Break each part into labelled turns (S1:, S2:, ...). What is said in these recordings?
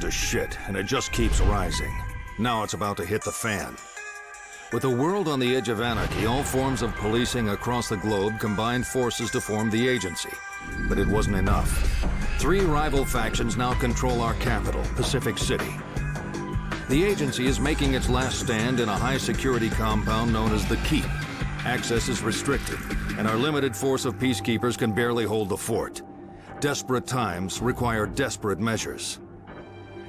S1: to shit, and it just keeps rising. Now it's about to hit the fan. With the world on the edge of anarchy, all forms of policing across the globe combined forces to form the agency. But it wasn't enough. 3 rival factions now control our capital, Pacific City. The agency is making its last stand in a high-security compound known as the Keep. Access is restricted, and our limited force of peacekeepers can barely hold the fort. Desperate times require desperate measures.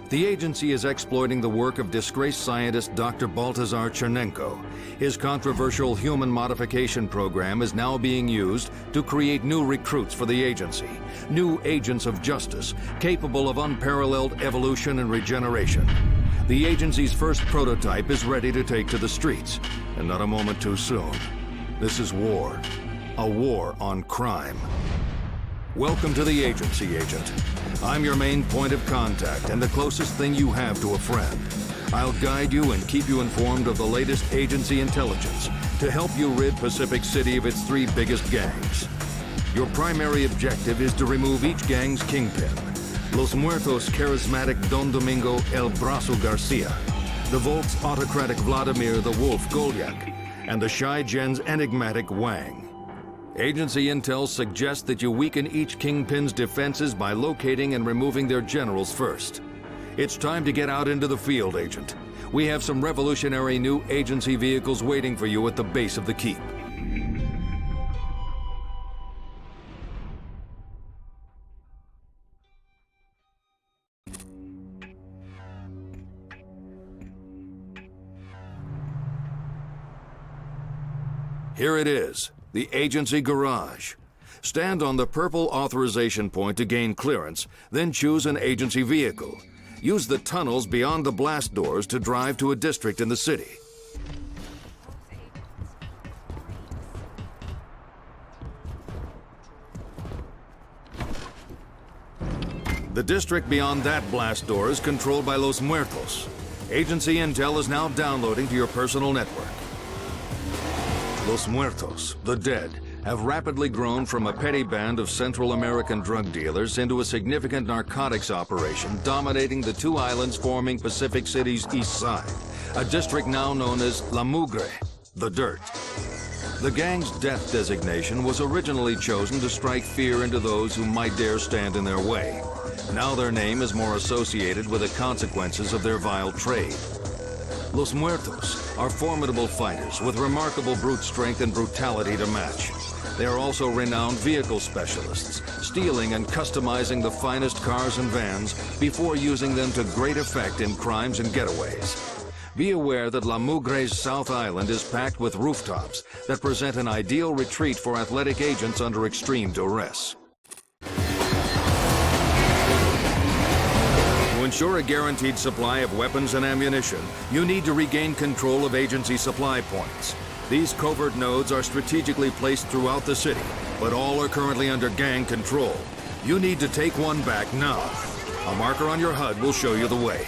S1: The agency is exploiting the work of disgraced scientist Dr. Baltazar Chernenko. His controversial human modification program is now being used to create new recruits for the agency, new agents of justice, capable of unparalleled evolution and regeneration. The agency's first prototype is ready to take to the streets, and not a moment too soon. This is war. A war on crime. Welcome to the agency, Agent. I'm your main point of contact and the closest thing you have to a friend. I'll guide you and keep you informed of the latest agency intelligence to help you rid Pacific City of its 3 biggest gangs. Your primary objective is to remove each gang's kingpin. Los Muertos' charismatic Don Domingo El Brazo Garcia, the Volt's autocratic Vladimir the Wolf Golyak, and the Shy Gen's enigmatic Wang. Agency intel suggests that you weaken each kingpin's defenses by locating and removing their generals first. It's time to get out into the field, Agent. We have some revolutionary new agency vehicles waiting for you at the base of the Keep. Here it is, the agency garage. Stand on the purple authorization point to gain clearance, then choose an agency vehicle. Use the tunnels beyond the blast doors to drive to a district in the city. The district beyond that blast door is controlled by Los Muertos. Agency intel is now downloading to your personal network. Los Muertos, the dead, have rapidly grown from a petty band of Central American drug dealers into a significant narcotics operation dominating the 2 islands forming Pacific City's east side, a district now known as La Mugre, the dirt. The gang's death designation was originally chosen to strike fear into those who might dare stand in their way. Now their name is more associated with the consequences of their vile trade. Los Muertos are formidable fighters with remarkable brute strength and brutality to match. They are also renowned vehicle specialists, stealing and customizing the finest cars and vans before using them to great effect in crimes and getaways. Be aware that La Mugre's South Island is packed with rooftops that present an ideal retreat for athletic agents under extreme duress. To ensure a guaranteed supply of weapons and ammunition, you need to regain control of agency supply points. These covert nodes are strategically placed throughout the city, but all are currently under gang control. You need to take one back now. A marker on your HUD will show you the way.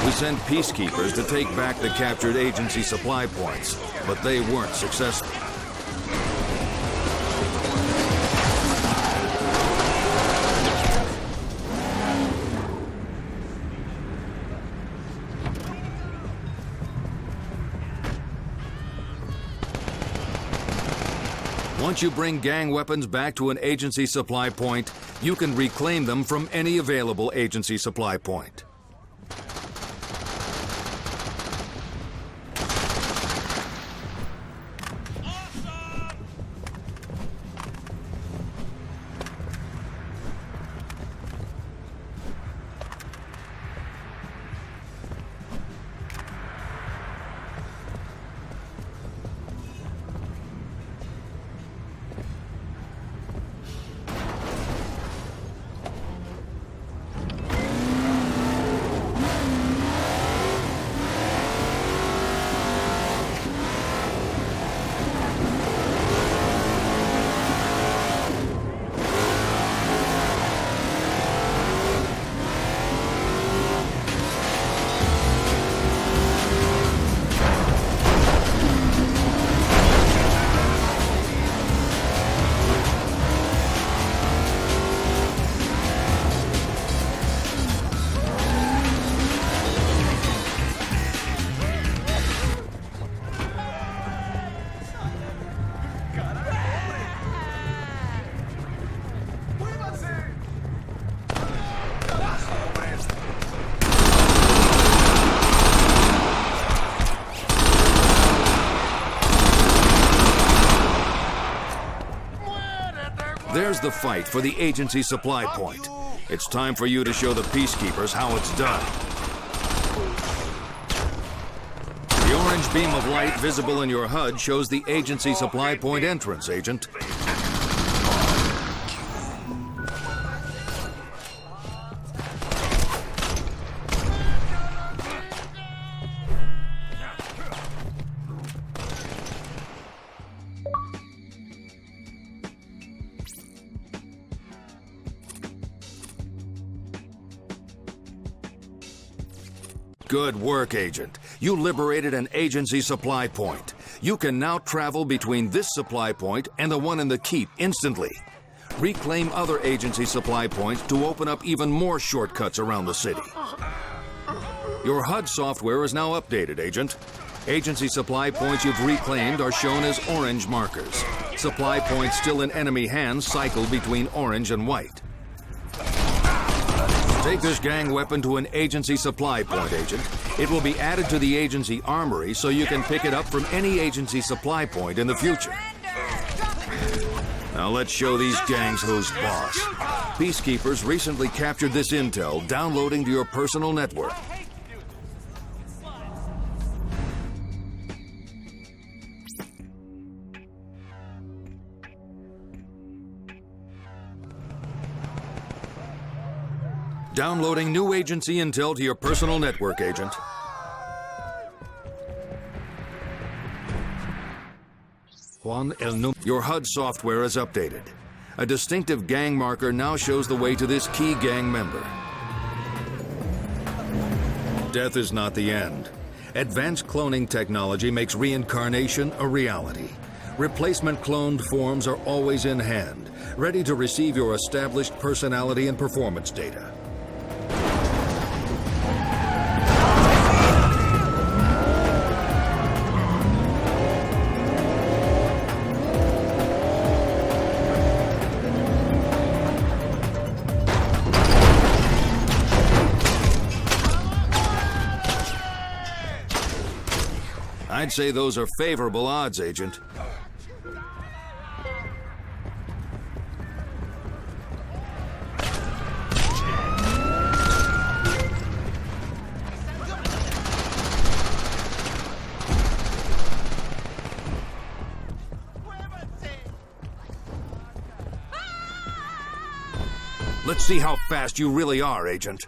S1: We sent peacekeepers to take back the captured agency supply points, but they weren't successful. Once you bring gang weapons back to an agency supply point, you can reclaim them from any available agency supply point. there's the fight for the agency supply point. It's time for you to show the peacekeepers how it's done. The orange beam of light visible in your HUD shows the agency supply point entrance, Agent. Good work, Agent. You liberated an agency supply point. You can now travel between this supply point and the one in the keep instantly. Reclaim other agency supply points to open up even more shortcuts around the city. Your HUD software is now updated, Agent. Agency supply points you've reclaimed are shown as orange markers. Supply points still in enemy hands cycle between orange and white. Take this gang weapon to an agency supply point, Agent. It will be added to the agency armory so you can pick it up from any agency supply point in the future. Now let's show these gangs who's boss. Peacekeepers recently captured this intel, downloading to your personal network. Downloading new agency intel to your personal network, Agent. Your HUD software is updated. A distinctive gang marker now shows the way to this key gang member. Death is not the end. Advanced cloning technology makes reincarnation a reality. Replacement cloned forms are always in hand, ready to receive your established personality and performance data. I'd say those are favorable odds, Agent. Let's see how fast you really are, Agent.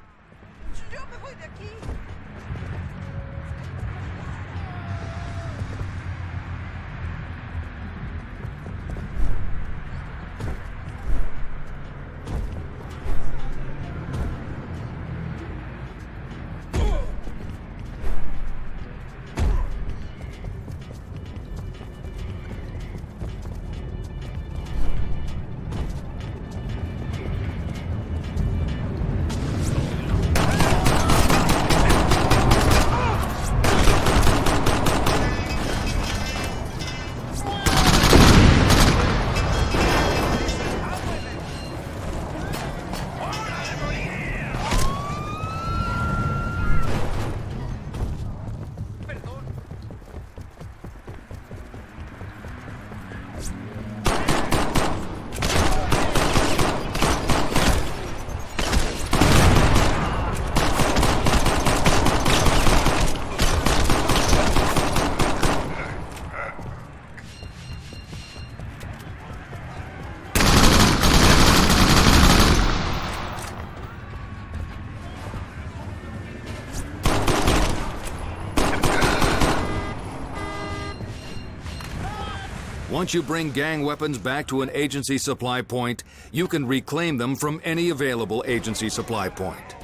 S1: Once you bring gang weapons back to an agency supply point, you can reclaim them from any available agency supply point.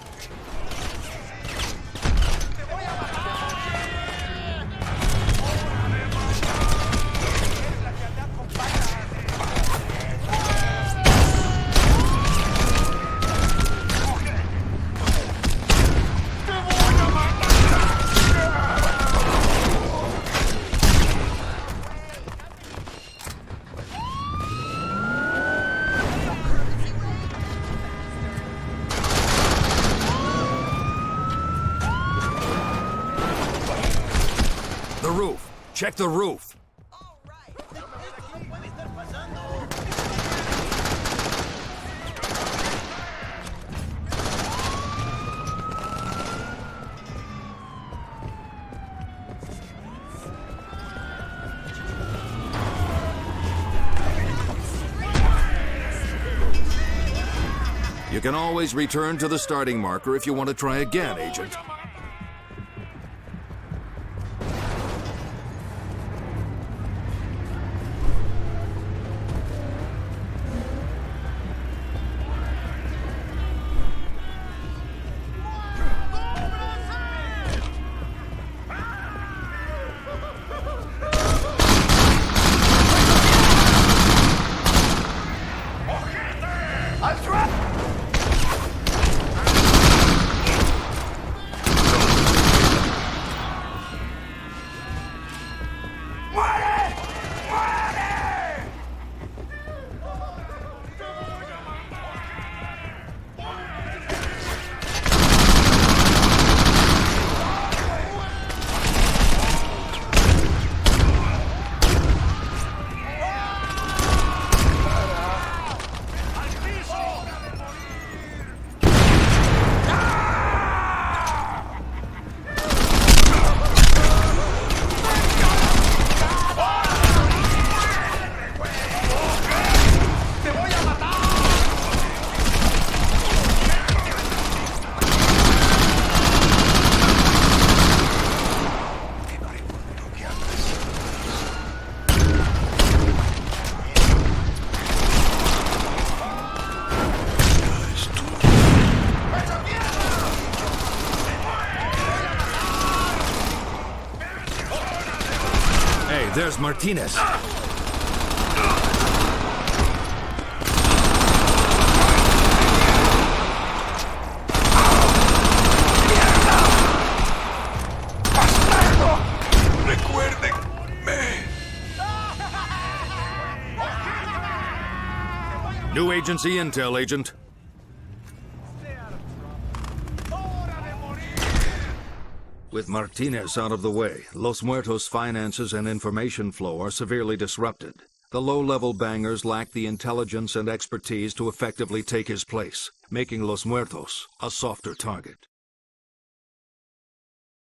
S1: The roof. Check the roof. You can always return to the starting marker if you want to try again, Agent. There's Martinez. New agency intel, Agent. With Martinez out of the way, Los Muertos' finances and information flow are severely disrupted. The low-level bangers lack the intelligence and expertise to effectively take his place, making Los Muertos a softer target.